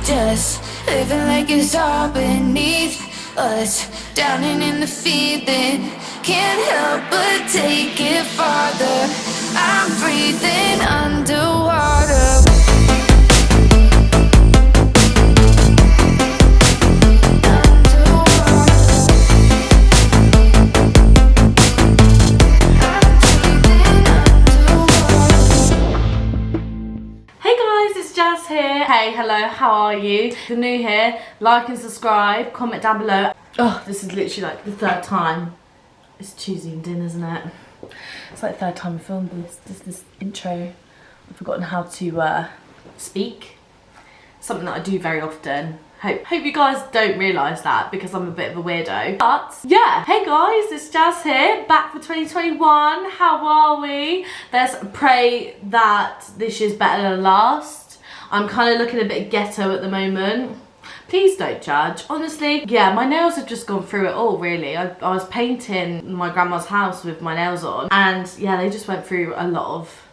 Just living like it's all beneath us, drowning in the feeling. Can't help but take it farther. I'm breathing underwater. Jazz here. Hey, hello, how are you? If you're new here, like and subscribe, comment down below. Oh, this is literally like the third time. It's Tuesday and dinner, isn't it? It's like the third time I filmed this intro. I've forgotten how to speak. Something that I do very often. Hope you guys don't realise that because I'm a bit of a weirdo. But yeah, hey guys, it's Jazz here, back for 2021. How are we? Let's pray that this year's better than last. I'm kind of looking a bit ghetto at the moment. Please don't judge. Honestly, yeah, my nails have just gone through it all, really. I was painting my grandma's house with my nails on, and yeah, they just went through a lot of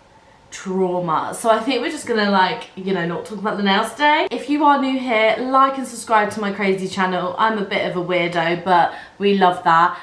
trauma. So I think we're just gonna, like, you know, not talk about the nails today. If you are new here, like and subscribe to my crazy channel. I'm a bit of a weirdo, but we love that.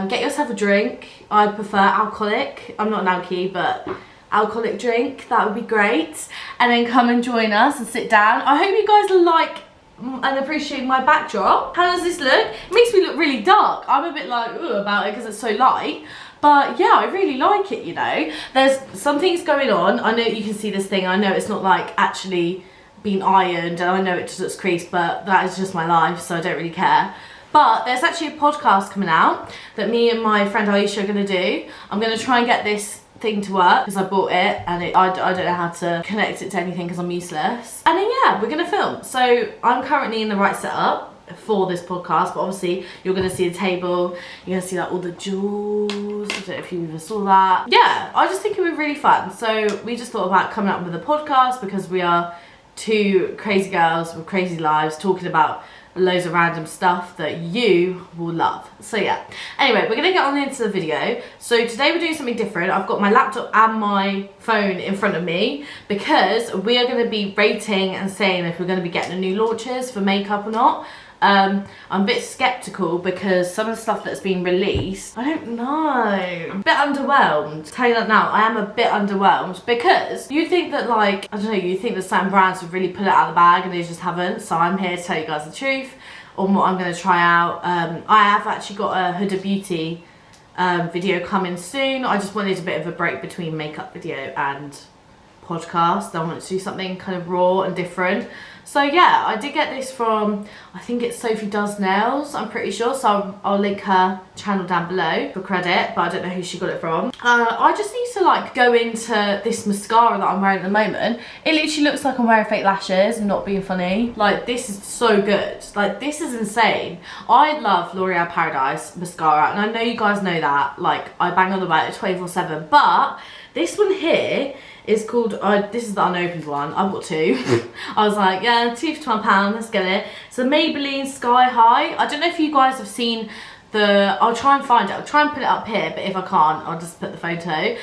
Get yourself a drink. I prefer alcoholic. I'm not an alky, but alcoholic drink, that would be great. And then come and join us and sit down. I hope you guys like and appreciate my backdrop. How does this look? It makes me look really dark. I'm a bit like ooh about it because it's so light. But yeah, I really like it, you know. There's some things going on. I know you can see this thing. I know it's not like actually been ironed, and I know it just looks creased, but that is just my life, so I don't really care. But there's actually a podcast coming out that me and my friend Aisha are gonna do. I'm gonna try and get this thing to work because I bought it and I don't know how to connect it to anything because I'm useless. And then yeah, we're gonna film. So I'm currently in the right setup for this podcast, but obviously you're gonna see a table, you're gonna see like all the jewels. I don't know if you even saw that. Yeah, I just think it would be really fun. So we just thought about coming up with a podcast because we are two crazy girls with crazy lives talking about loads of random stuff that you will love. So yeah, anyway, we're gonna get on into the video. So today we're doing something different. I've got my laptop and my phone in front of me because we are going to be rating and saying if we're going to be getting the new launches for makeup or not. I'm a bit skeptical because some of the stuff that's been released, I don't know, I'm a bit underwhelmed. Tell you that now, I am a bit underwhelmed because you think that, like, I don't know, you think that certain brands would really pull it out of the bag and they just haven't. So I'm here to tell you guys the truth on what I'm going to try out. I have actually got a Huda Beauty video coming soon. I just wanted a bit of a break between makeup video and podcast. I wanted to do something kind of raw and different. So yeah, I did get this from, I think it's Sophie Does Nails, I'm pretty sure, so I'll link her channel down below for credit, but I don't know who she got it from. I just need to like go into this mascara that I'm wearing at the moment. It literally looks like I'm wearing fake lashes and not being funny. Like, this is so good. Like, this is insane. I love L'Oreal Paradise mascara, and I know you guys know that. Like, I bang on about it 24/7, but this one here is called, this is the unopened one, I've got two. I was like, yeah, 2 for £12, let's get it. It's a Maybelline Sky High. I don't know if you guys have seen the, I'll try and find it, I'll try and put it up here, but if I can't, I'll just put the photo.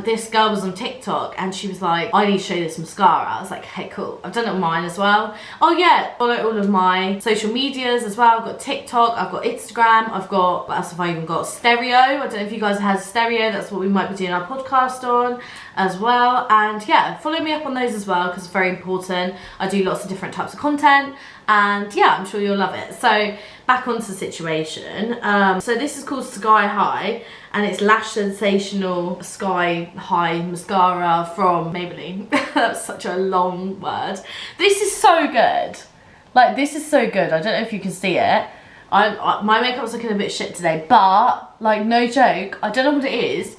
This girl was on TikTok and she was like, I need to show you this mascara. I was like, hey, cool. I've done it on mine as well. Oh yeah, follow all of my social medias as well. I've got TikTok, I've got Instagram, I've got, what else have I even got? Stereo. I don't know if you guys have Stereo, that's what we might be doing our podcast on as well. And yeah, follow me up on those as well because it's very important. I do lots of different types of content, and yeah, I'm sure you'll love it. So back onto the situation. So this is called Sky High, and it's Lash Sensational Sky High mascara from Maybelline. That's such a long word. This is so good. Like, this is so good. I don't know if you can see it. My makeup's looking a bit shit today, but like, no joke, I don't know what it is.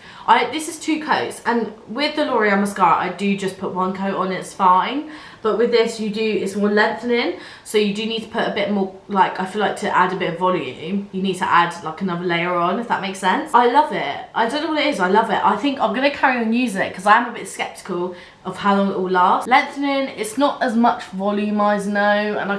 This is 2 coats, and with the L'Oreal mascara I do just put 1 coat on, it's fine. But with this, it's more lengthening, so you do need to put a bit more, like, I feel like to add a bit of volume, you need to add like another layer on, if that makes sense. I love it. I don't know what it is, I love it. I think I'm going to carry on using it because I am a bit skeptical of how long it will last. Lengthening, it's not as much volumised, no, and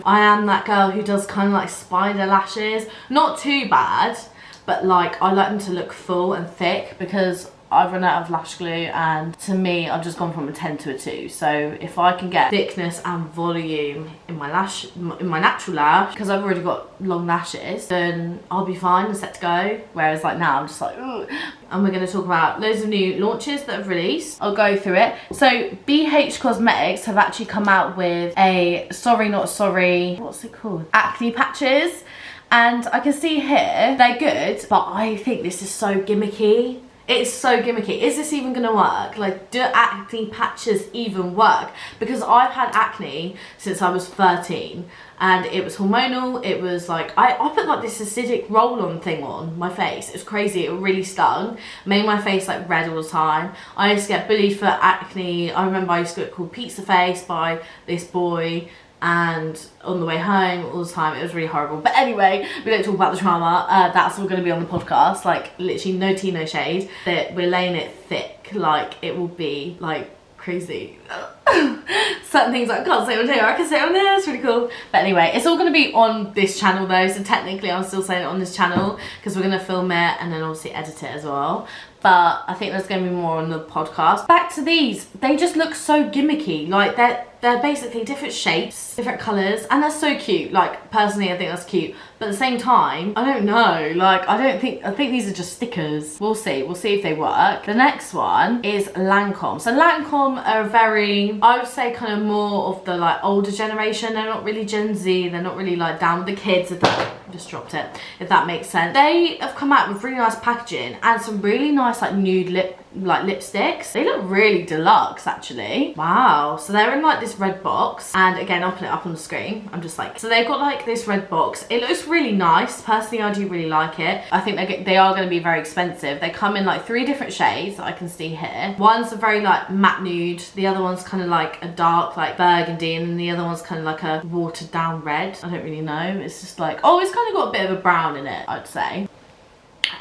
I am that girl who does kind of like spider lashes. Not too bad, but like, I like them to look full and thick because I've run out of lash glue, and to me I've just gone from a 10 to a 2. So if I can get thickness and volume in my natural lash, because I've already got long lashes, then I'll be fine and set to go. Whereas like now I'm just like, ugh. And we're going to talk about loads of new launches that have released. I'll go through it. So BH Cosmetics have actually come out with a Sorry Not Sorry, what's it called? Acne patches. And I can see here, they're good, but I think this is so gimmicky. It's so gimmicky. Is this even gonna work? Like, do acne patches even work? Because I've had acne since I was 13 and it was hormonal. It was like, I put like this acidic roll-on thing on my face. It was crazy. It really stung. Made my face like red all the time. I used to get bullied for acne. I remember I used to get called pizza face by this boy, and on the way home all the time. It was really horrible. But anyway, we don't talk about the trauma. That's all going to be on the podcast. Like, literally no tea, no shade. That we're laying it thick. Like, it will be like crazy. Certain things I can't say on here, I can say on there. It's really cool. But anyway, it's all going to be on this channel though, so technically I'm still saying it on this channel because we're going to film it and then obviously edit it as well. But I think there's going to be more on the podcast. Back to these, they just look so gimmicky. Like, they're basically different shapes, different colours, and they're so cute. Like, personally I think that's cute, but at the same time, I don't know, like, I think these are just stickers. We'll see if they work. The next one is Lancome. So Lancome are very, I would say, kind of more of the like older generation. They're not really Gen Z, they're not really like down with the kids, if that, just dropped it, if that makes sense. They have come out with really nice packaging and some really nice like nude lipsticks. They look really deluxe actually. Wow. So they're in like this red box, and again I'll put it up on the screen. I'm just like, so they've got like this red box. It looks really nice. Personally I do really like it. I think they are going to be very expensive. They come in like 3 different shades that I can see here. One's a very like matte nude, the other one's kind of like a dark like burgundy, and then the other one's kind of like a watered down red. I don't really know. It's just like, oh, it's kind of got a bit of a brown in it, I'd say.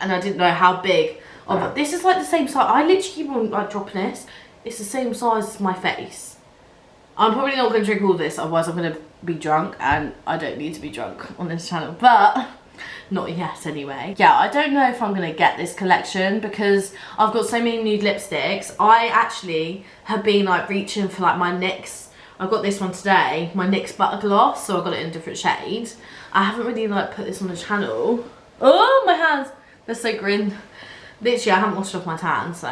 And I didn't know how big. Oh, but this is like the same size. I literally keep on like dropping this. It's the same size as my face. I'm probably not going to drink all this, otherwise I'm going to be drunk, and I don't need to be drunk on this channel, but not yet anyway. Yeah, I don't know if I'm going to get this collection because I've got so many nude lipsticks. I actually have been like reaching for like my NYX. I got this one today, my NYX Butter Gloss, so I got it in a different shade. I haven't really like put this on the channel. Oh, my hands, they're so green. Literally, I haven't washed off my tan, so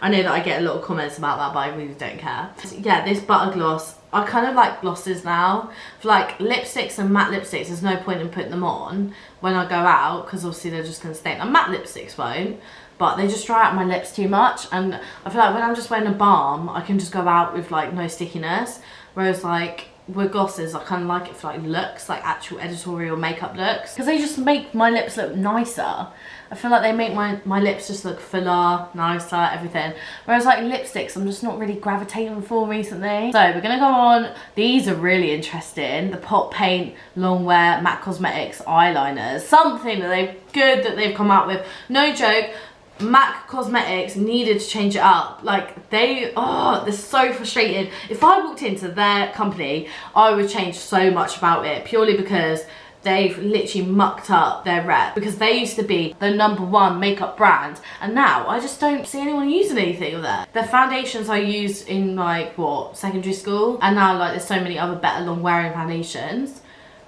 I know that I get a lot of comments about that, but I really don't care. So, yeah, this butter gloss, I kind of like glosses now. For like lipsticks and matte lipsticks, there's no point in putting them on when I go out, because obviously they're just going to stain. And matte lipsticks won't, but they just dry out my lips too much. And I feel like when I'm just wearing a balm, I can just go out with like no stickiness. Whereas like with glosses, I kind of like it for like looks, like actual editorial makeup looks, because they just make my lips look nicer. I feel like they make my lips just look fuller, nicer, everything. Whereas like lipsticks, I'm just not really gravitating for recently. So we're gonna go on. These are really interesting. The Pot Paint Long Wear MAC Cosmetics eyeliners. Something that they've come out with. No joke. MAC Cosmetics needed to change it up. Like they're so frustrated. If I walked into their company, I would change so much about it, purely because they've literally mucked up their rep, because they used to be the #1 makeup brand, and now I just don't see anyone using anything of that. The foundations I used in like what, secondary school, and now like there's so many other better long wearing foundations.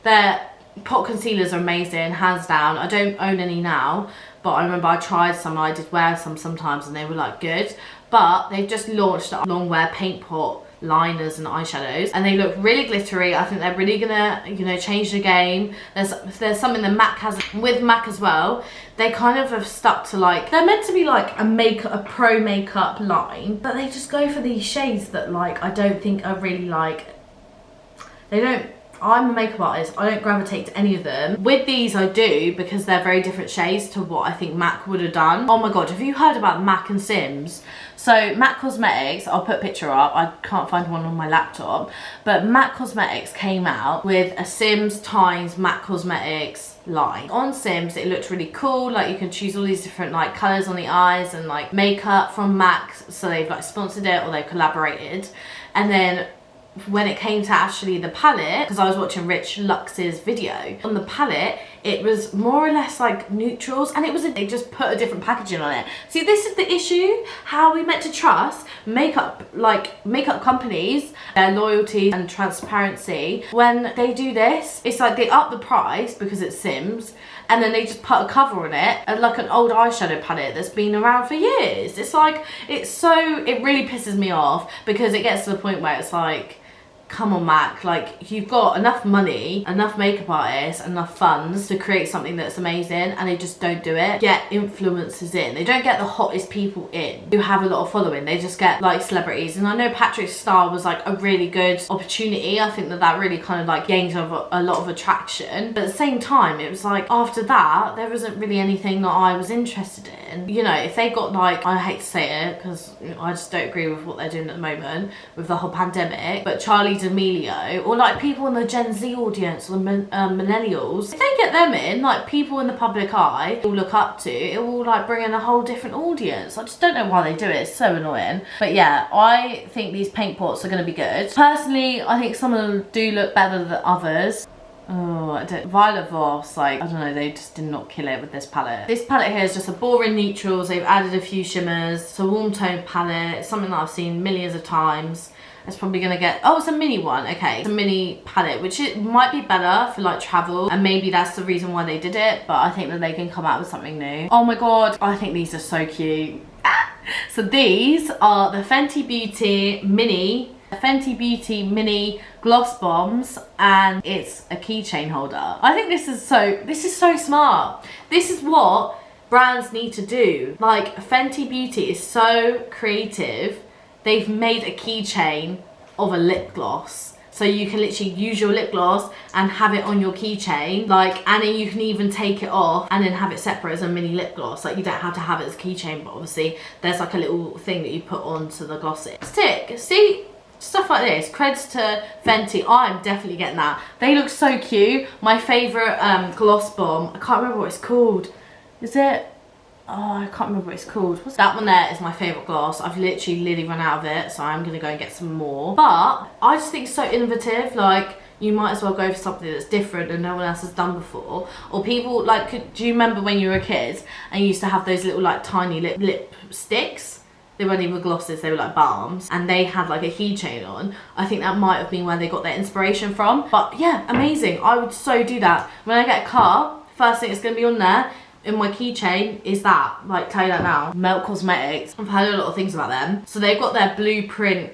Their pot concealers are amazing, hands down. I don't own any now, but I remember I tried some, I did wear some sometimes, and they were like good. But they've just launched long wear paint pot liners and eyeshadows, and they look really glittery. I think they're really gonna, you know, change the game. There's something that MAC has with MAC as well. They kind of have stuck to like, they're meant to be like a pro makeup line, but they just go for these shades that like I don't think are really like, they don't. I'm a makeup artist, I don't gravitate to any of them. With these I do, because they're very different shades to what I think MAC would have done. Oh my god, have you heard about MAC and Sims? So MAC Cosmetics, I'll put a picture up, I can't find one on my laptop, but MAC Cosmetics came out with a Sims times MAC Cosmetics line. On Sims it looked really cool, like you can choose all these different like colours on the eyes and like makeup from MAC, so they've like sponsored it or they've collaborated. And then when it came to actually the palette, because I was watching Rich Lux's video, on the palette it was more or less like neutrals, and they just put a different packaging on it. See, this is the issue. How are we meant to trust makeup companies, their loyalty and transparency, when they do this? It's like they up the price because it's Sims, and then they just put a cover on it, and like an old eyeshadow palette that's been around for years. It's like, it really pisses me off, because it gets to the point where it's like, come on, Mac, like, you've got enough money, enough makeup artists, enough funds to create something that's amazing, and they just don't do it. Get influencers in. They don't get the hottest people in who have a lot of following. They just get like celebrities. And I know Patrick Star was like a really good opportunity. I think that really kind of like gained a lot of attraction. But at the same time, it was like, after that, there wasn't really anything that I was interested in. You know, if they got like, I hate to say it because I just don't agree with what they're doing at the moment with the whole pandemic, but Charlie D'Amelio, or like people in the Gen Z audience, or the millennials, if they get them in, like people in the public eye will look up to, it will like bring in a whole different audience. I just don't know why they do it. It's so annoying. But yeah, I think these paint pots are going to be good. Personally, I think some of them do look better than others. Oh, I don't. Violet Voss, like, I don't know, they just did not kill it with this palette. This palette here is just a boring neutrals. They've added a few shimmers. It's a warm tone palette. It's something that I've seen millions of times. It's probably gonna get, oh, it's a mini one. Okay, it's a mini palette, which it might be better for like travel, and maybe that's the reason why they did it, but I think that they can come out with something new. Oh my god, I think these are so cute. So these are the Fenty Beauty mini gloss bombs, and it's a keychain holder. I think this is so smart. This is what brands need to do. Like, Fenty Beauty is so creative. They've made a keychain of a lip gloss, so you can literally use your lip gloss and have it on your keychain, like, and then you can even take it off and then have it separate as a mini lip gloss. Like, you don't have to have it as a keychain, but obviously there's like a little thing that you put onto the glossy stick. See, stuff like this. Creds to Fenty. I'm definitely getting that. They look so cute. My favourite gloss bomb, I can't remember what it's called. Is it? Oh, I can't remember what it's called. What's that one there is my favourite gloss. I've literally run out of it, so I'm going to go and get some more. But I just think it's so innovative. Like, you might as well go for something that's different and no one else has done before. Or people, like, do you remember when you were a kid and you used to have those little, like, tiny lip sticks? They weren't even glosses, they were like balms, and they had like a keychain on. I think that might have been where they got their inspiration from. But yeah, amazing. I would so do that. When I get a car, first thing that's going to be on there in my keychain is that. Like, tell you that now. Melt Cosmetics, I've heard a lot of things about them. So they've got their blueprint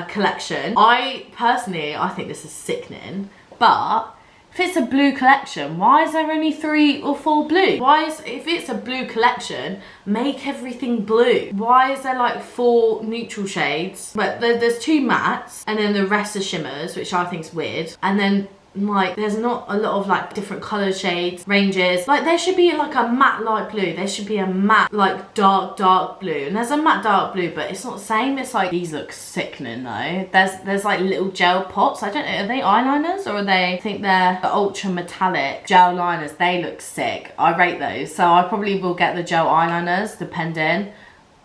collection. I think this is sickening, but if it's a blue collection, why is there only 3 or 4 blue? If it's a blue collection, make everything blue. Why is there like 4 neutral shades? But there's 2 mattes, and then the rest are shimmers, which I think is weird. And then like, there's not a lot of like different color shades, ranges. Like, there should be like a matte light blue, there should be a matte like dark blue, and there's a matte dark blue, but it's not the same. It's like, these look sickening though. There's like little gel pots. I don't know, are they eyeliners, or are they, I think they're the ultra metallic gel liners. They look sick. I rate those, so I probably will get the gel eyeliners depending.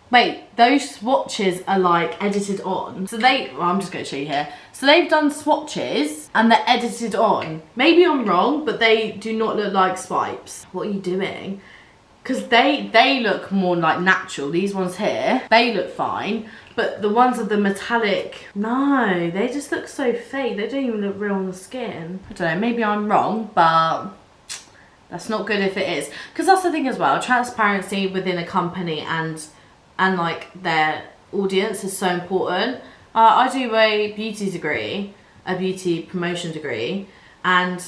Wait, those swatches are like edited on. So I'm just going to show you here. So they've done swatches and they're edited on. Maybe I'm wrong, but they do not look like swipes. What are you doing? Because they look more like natural. These ones here, they look fine. But the ones with the metallic, no, they just look so fake. They don't even look real on the skin. I don't know, maybe I'm wrong, but that's not good if it is. Because that's the thing as well. Transparency within a company and like their audience is so important. I do a beauty degree, a beauty promotion degree, and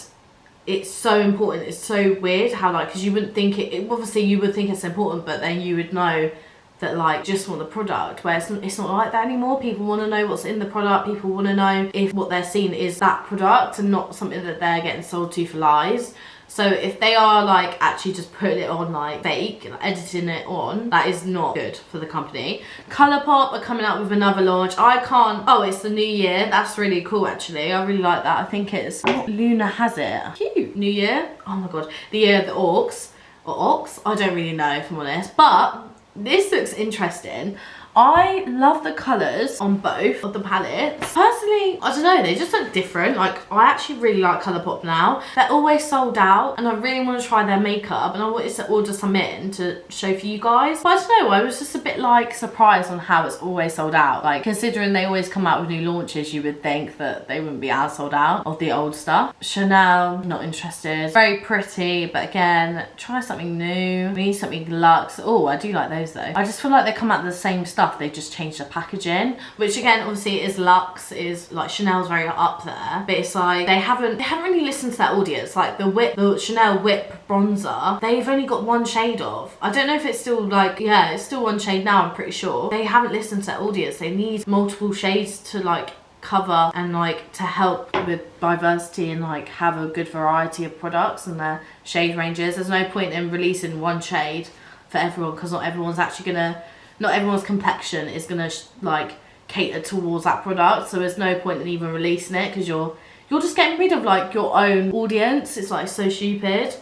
it's so important. It's so weird how, like, because you wouldn't think it, obviously you would think it's important, but then you would know that, like, just want the product, where it's not like that anymore. People want to know what's in the product. People want to know if what they're seeing is that product and not something that they're getting sold to for lies. So if they are like actually just putting it on like fake, like editing it on, that is not good for the company. Colourpop are coming out with another launch. Oh, it's the new year. That's really cool actually. I really like that. I think it's, what Luna has it? Cute. New year. Oh my god. The year of the ox. Or ox? I don't really know if I'm honest. But this looks interesting. I love the colours on both of the palettes. Personally, I don't know, they just look different. Like, I actually really like Colourpop now. They're always sold out, and I really want to try their makeup, and I wanted to order some in to show for you guys. But I don't know, I was just a bit like surprised on how it's always sold out. Like, considering they always come out with new launches, you would think that they wouldn't be as sold out of the old stuff. Chanel, not interested. Very pretty, but again, try something new. We need something luxe. Oh, I do like those though. I just feel like they come out with the same stuff, they just changed the packaging, which again, obviously is luxe, is like Chanel's very up there, but it's like they haven't really listened to their audience. Like the Chanel Whip bronzer, they've only got one shade of. I don't know if it's still like, yeah, it's still one shade now, I'm pretty sure. They haven't listened to their audience. They need multiple shades to like cover and like to help with diversity and like have a good variety of products and their shade ranges. There's no point in releasing one shade for everyone, because not everyone's complexion is gonna like cater towards that product. So there's no point in even releasing it, because you're just getting rid of like your own audience. It's like so stupid.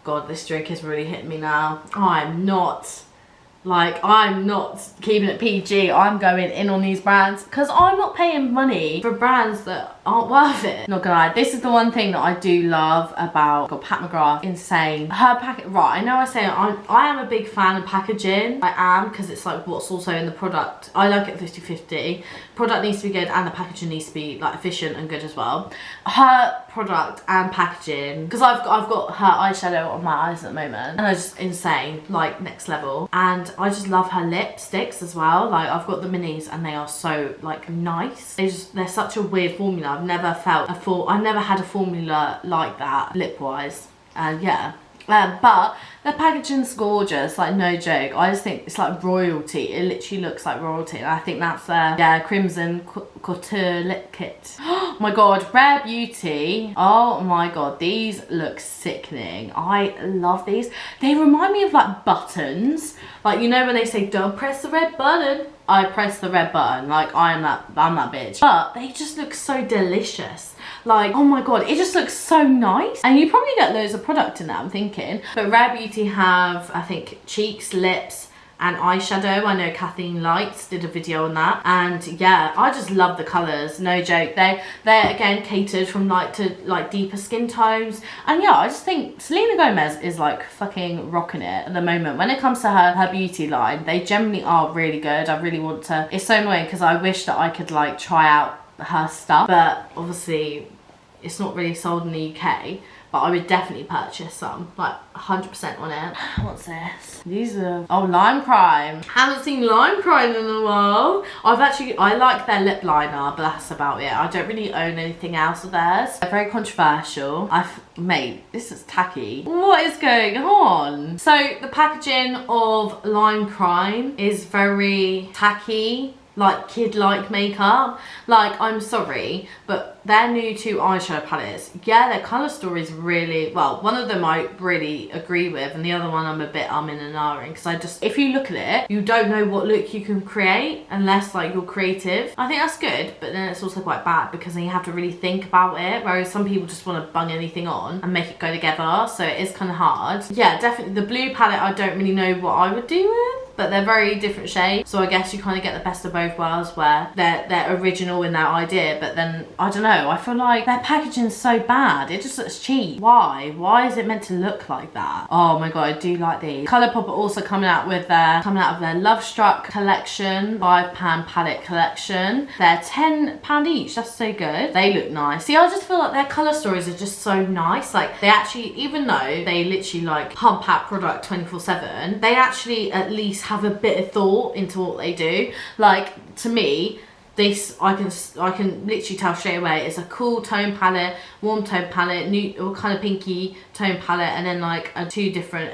God, this drink is really hitting me now. I'm not keeping it PG. I'm going in on these brands because I'm not paying money for brands that aren't worth it. Not gonna lie, this is the one thing that I do love about Pat McGrath. Insane. Her packet, right, I know I say I am a big fan of packaging. I am, because it's like what's also in the product. I like it 50-50. Product needs to be good and the packaging needs to be like efficient and good as well. Her product and packaging, because I've got her eyeshadow on my eyes at the moment, and it's just insane, like next level. And I just love her lipsticks as well. Like, I've got the minis and they are so like nice. They're such a weird formula. I've never had a formula like that lip wise. And yeah, but the packaging's gorgeous, like no joke. I just think it's like royalty. It literally looks like royalty, and I think that's their Crimson Couture lip kit. Oh my god, Rare Beauty. Oh my god, these look sickening. I love these. They remind me of like buttons. Like, you know when they say don't press the red button? I press the red button. Like, I'm that bitch. But they just look so delicious. Like, oh my god, it just looks so nice. And you probably get loads of product in that, I'm thinking. But Rare Beauty have, I think, cheeks, lips, and eyeshadow. I know Kathleen Lights did a video on that, and yeah, I just love the colours, no joke. They're again catered from light to like deeper skin tones, and yeah, I just think Selena Gomez is like fucking rocking it at the moment. When it comes to her beauty line, they generally are really good. I really want to, it's so annoying because I wish that I could like try out her stuff, but obviously it's not really sold in the UK. But I would definitely purchase some, like 100% on it. What's this? These are, oh, Lime Crime. Haven't seen Lime Crime in a while. I like their lip liner, but that's about it. I don't really own anything else of theirs. They're very controversial. Mate, this is tacky. What is going on? So the packaging of Lime Crime is very tacky, like kid-like makeup. Like, I'm sorry, but their new two eyeshadow palettes, yeah, their colour story is really, well, one of them I really agree with, and the other one I'm a bit in and ahhing, because if you look at it, you don't know what look you can create unless like you're creative. I think that's good, but then it's also quite bad because then you have to really think about it, whereas some people just want to bung anything on and make it go together, so it is kind of hard. Yeah, definitely the blue palette I don't really know what I would do with, but they're very different shades, so I guess you kind of get the best of both worlds where they're original in their idea, but then I don't know, I feel like their packaging's so bad, it just looks cheap. Why is it meant to look like that? Oh my god, I do like these. Colourpop are also coming out of their Love Struck collection, £5 palette collection. They're £10 each. That's so good. They look nice. See, I just feel like their colour stories are just so nice. Like, they actually, even though they literally like pump out product 24/7, they actually at least have a bit of thought into what they do. Like, to me, this I can literally tell straight away it's a cool tone palette, warm tone palette, new or kind of pinky tone palette, and then like two different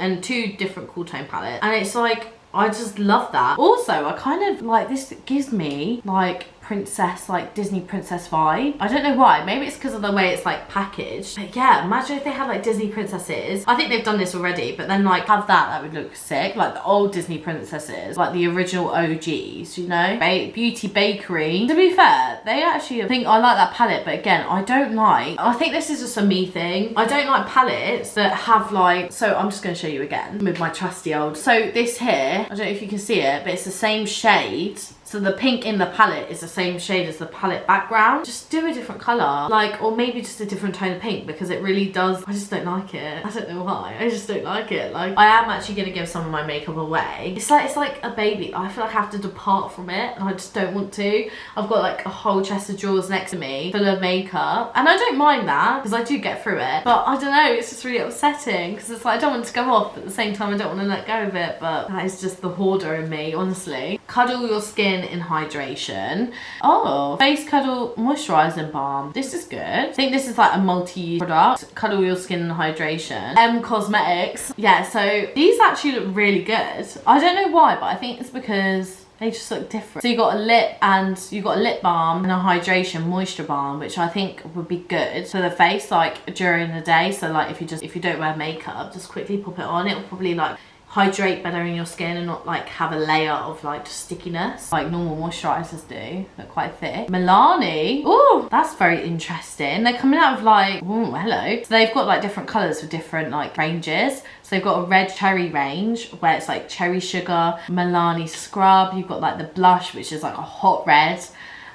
cool tone palettes, and it's like I just love that. Also, I kind of like, this gives me like princess, like Disney princess vibe. I don't know why, maybe it's because of the way it's like packaged, but yeah, imagine if they had like Disney princesses. I think they've done this already, but then like have that would look sick, like the old Disney princesses, like the original OGs, you know. Beauty Bakery, to be fair, they actually think I like that palette, but again, I think this is just a me thing, I don't like palettes that have like, so I'm just going to show you again with my trusty old, so this here, I don't know if you can see it, but it's the same shade. So the pink in the palette is the same shade as the palette background. Just do a different colour, like, or maybe just a different tone of pink, because it really does, I just don't like it. I don't know why, I just don't like it. Like, I am actually going to give some of my makeup away. It's like a baby. I feel like I have to depart from it, and I just don't want to. I've got like a whole chest of drawers next to me full of makeup, and I don't mind that, because I do get through it. But I don't know, it's just really upsetting, because it's like, I don't want it to go off, but at the same time, I don't want to let go of it. But that is just the hoarder in me, honestly. Cuddle your skin in hydration. Oh, face cuddle moisturizing balm. This is good. I think this is like a multi-use product. Cuddle your skin in hydration. Cosmetics. Yeah, so these actually look really good. I don't know why, but I think it's because they just look different. So you got a lip, and you got a lip balm and a hydration moisture balm, which I think would be good for the face, like during the day. So like if you don't wear makeup, just quickly pop it on. It will probably like hydrate better in your skin and not like have a layer of like just stickiness like normal moisturizers do. They're quite thick. Milani. Oh, that's very interesting. They're coming out of like, oh, hello. So they've got like different colors for different like ranges. So they've got a red cherry range where it's like cherry sugar, Milani scrub. You've got like the blush, which is like a hot red.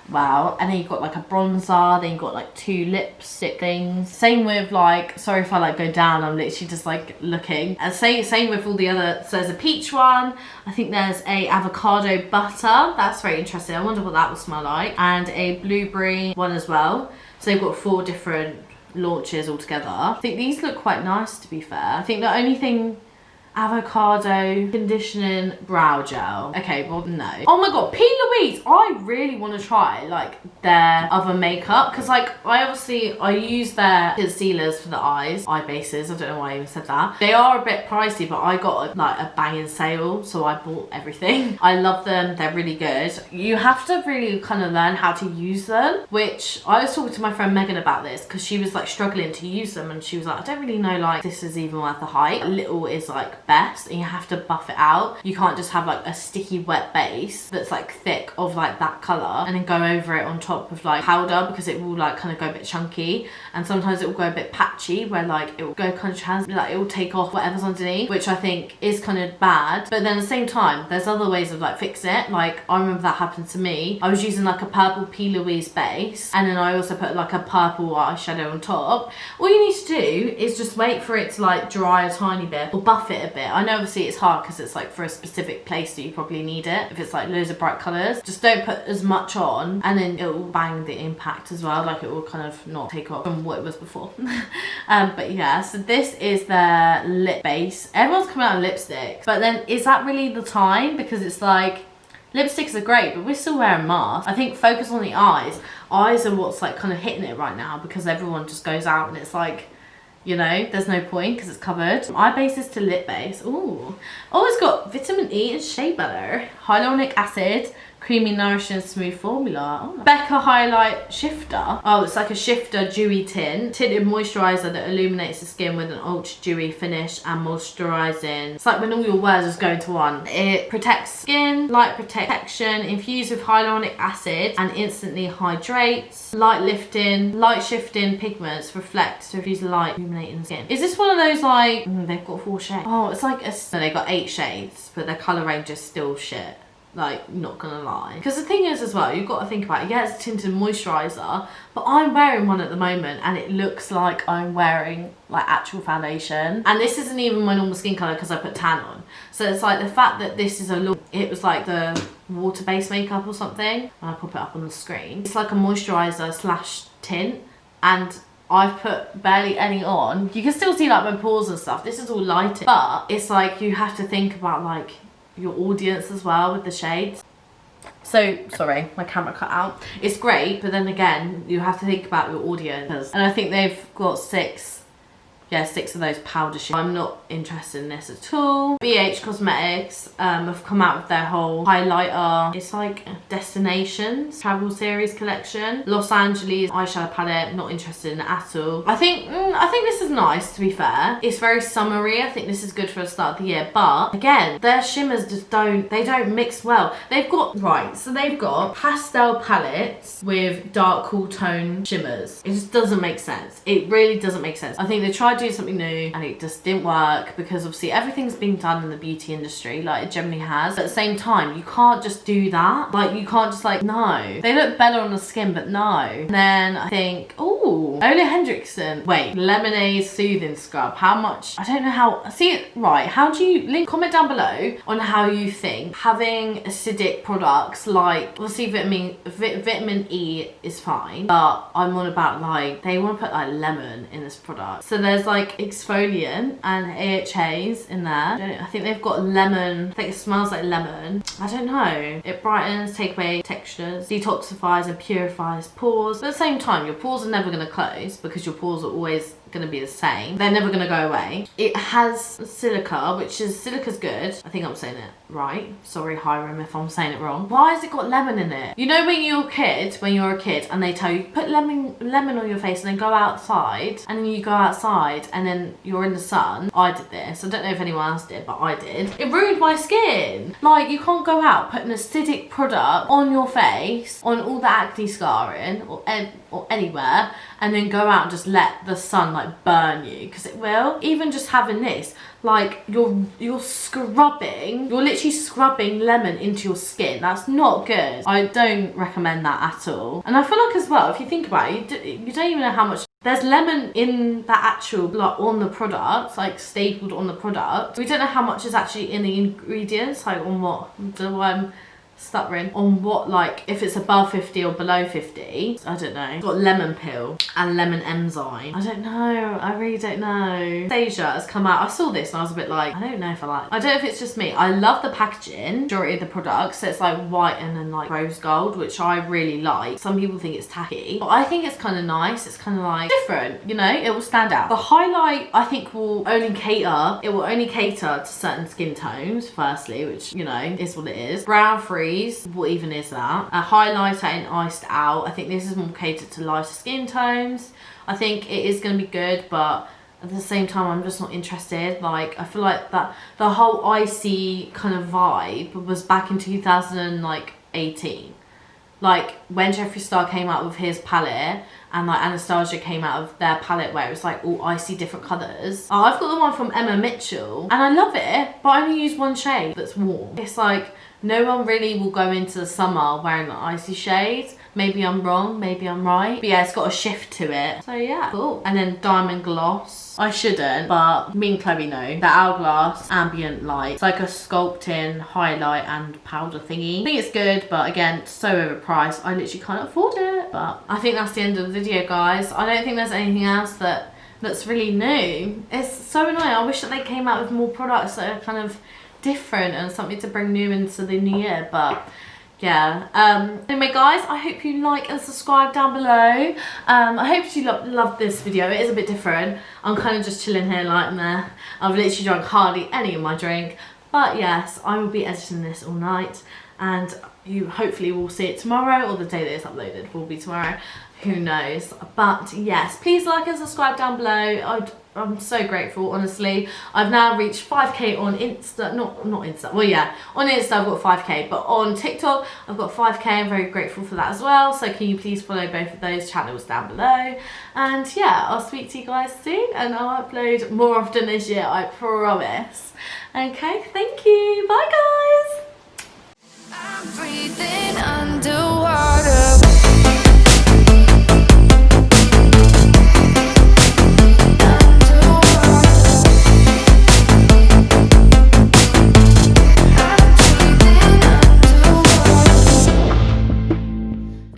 Wow. And then you've got like a bronzer, then you've got like 2 lipstick things. Same with like, sorry if I like go down, I'm literally just like looking. And same with all the other, so there's a peach one. I think there's a avocado butter. That's very interesting. I wonder what that will smell like. And a blueberry one as well. So they've got 4 different launches altogether. I think these look quite nice, to be fair. I think the only thing, avocado conditioning brow gel. Okay, well, no. Oh my god, P. Louise, I really want to try like their other makeup, because like I use their concealers for the eyes, eye bases. I don't know why I even said that. They are a bit pricey, but I got like a banging sale, so I bought everything. I love them, they're really good. You have to really kind of learn how to use them, which I was talking to my friend Megan about this, because she was like struggling to use them, and she was like, I don't really know like this is even worth the hype. Little is like best, and you have to buff it out. You can't just have like a sticky wet base that's like thick of like that color and then go over it on top of like powder, because it will like kind of go a bit chunky, and sometimes it will go a bit patchy where like it will go kind of like it will take off whatever's underneath, which I think is kind of bad. But then at the same time, there's other ways of like fix it. Like I remember that happened to me. I was using like a purple P. Louise base, and then I also put like a purple eyeshadow on top. All you need to do is just wait for it to like dry a tiny bit, or buff it a bit. I know obviously it's hard because it's like for a specific place that you probably need it. If it's like loads of bright colours, just don't put as much on, and then it will bang the impact as well. Like it will kind of not take off from what it was before. But yeah, so this is their lip base. Everyone's coming out with lipsticks, but then is that really the time? Because it's like, lipsticks are great, but we're still wearing masks. I think focus on the eyes. Eyes are what's like kind of hitting it right now, because everyone just goes out and it's like, you know, there's no point because it's covered. From eye bases to lip base. Ooh. Oh, it's got vitamin E and shea butter, hyaluronic acid, creamy, nourishing, smooth formula. Oh, Becca Highlight Shifter. Oh, it's like a shifter dewy tint. Tinted moisturizer that illuminates the skin with an ultra dewy finish and moisturizing. It's like when all your words just go into one. It protects skin, light protection, infused with hyaluronic acid, and instantly hydrates. Light lifting, light shifting pigments reflect to infuse light, illuminating skin. Is this one of those like, they've got 4 shades. Oh, it's like, no, they've got 8 shades, but their color range is still shit. Like, not gonna lie. Because the thing is as well, you've got to think about it. Yeah, it's a tinted moisturizer, but I'm wearing one at the moment and it looks like I'm wearing like actual foundation. And this isn't even my normal skin color because I put tan on. So it's like the fact that this is a look, it was like the water-based makeup or something. I'll pop it up on the screen. It's like a moisturizer slash tint, and I've put barely any on. You can still see like my pores and stuff. This is all lighting, but it's like you have to think about like your audience as well with the shades. So sorry, my camera cut out. It's great, but then again, you have to think about your audience, and I think they've got 6 yeah, 6 of those powder shimmers. I'm not interested in this at all. BH Cosmetics have come out with their whole highlighter. It's like Destinations travel series collection. Los Angeles eyeshadow palette. Not interested in it at all. I think this is nice, to be fair. It's very summery. I think this is good for the start of the year. But again, their shimmers just don't mix well. They've got pastel palettes with dark cool tone shimmers. It just doesn't make sense. It really doesn't make sense. I think they tried to do something new and it just didn't work, because obviously everything's been done in the beauty industry, like it generally has. But at the same time, you can't just do that. Like, you can't just like, no. They look better on the skin, but no. And then I think, ooh, Ole Hendrickson. Wait, Lemonade Soothing Scrub. How much? I don't know how. See, right, how do you comment down below on how you think having acidic products, like obviously vitamin E is fine, but I'm on about like, they want to put like lemon in this product. So there's like exfoliant and AHAs in there. I think they've got lemon. I think it smells like lemon. I don't know. It brightens, take away textures, detoxifies and purifies pores. But at the same time, your pores are never going to close, because your pores are always going to be the same. They're never going to go away. It has silica, silica's good. I think I'm saying it right. Sorry, Hiram, if I'm saying it wrong. Why has it got lemon in it? You know when you're a kid and they tell you, put lemon on your face and then go outside, and then you go outside and then you're in the sun. I did this. I don't know if anyone else did, but I did. It ruined my skin. Like, you can't go out, put an acidic product on your face, on all the acne scarring or anywhere, and then go out and just let the sun like burn you, because it will. Even just having this, like, you're literally scrubbing lemon into your skin. That's not good. I don't recommend that at all. And I feel like as well, if you think about it, you don't even know how much there's lemon in the actual, like, on the product, like stapled on the product. We don't know how much is actually in the ingredients, like on what stuttering on what, like if it's above 50 or below 50. I don't know. It's got lemon peel and lemon enzyme. I don't know. I really don't know. Anastasia has come out. I saw this and I was a bit like, I don't know if I like. I don't know if it's just me. I love the packaging, majority of the products. So it's like white and then like rose gold, which I really like. Some people think it's tacky, but I think it's kind of nice. It's kind of like different, you know. It will stand out. The highlight, I think, will only cater to certain skin tones, firstly, which, you know, is what it is. Brown free. What even is that? A highlighter in Iced Out. I think this is more catered to lighter skin tones. I think it is going to be good, but at the same time, I'm just not interested. Like, I feel like that the whole icy kind of vibe was back in 2018. Like, when Jeffree Star came out with his palette, and like Anastasia came out of their palette where it was like all icy different colours. Oh, I've got the one from Emma Mitchell, and I love it, but I only use one shade that's warm. It's like, no one really will go into the summer wearing the icy shades. Maybe I'm wrong, maybe I'm right. But yeah, it's got a shift to it. So yeah, cool. And then Diamond Gloss. I shouldn't, but me and Chloe know. The Hourglass Ambient Light. It's like a sculpting highlight and powder thingy. I think it's good, but again, so overpriced. I literally can't afford it. But I think that's the end of the video, guys. I don't think there's anything else that's really new. It's so annoying. I wish that they came out with more products that are kind of different and something to bring new into the new year, but yeah. Anyway, guys, I hope you like and subscribe down below. I hope you love this video. It is a bit different. I'm kind of just chilling here like meh. I've literally drunk hardly any of my drink, but yes, I will be editing this all night, and you hopefully will see it tomorrow, or the day that it's uploaded will be tomorrow. Who knows? But yes, please like and subscribe down below. I'm so grateful, honestly. I've now reached 5k on Insta, not Insta, well yeah, on Insta I've got 5k, but on TikTok I've got 5k. I'm very grateful for that as well. So can you please follow both of those channels down below? And yeah, I'll speak to you guys soon, and I'll upload more often this year, I promise. Okay, thank you. Bye, guys. I'm breathing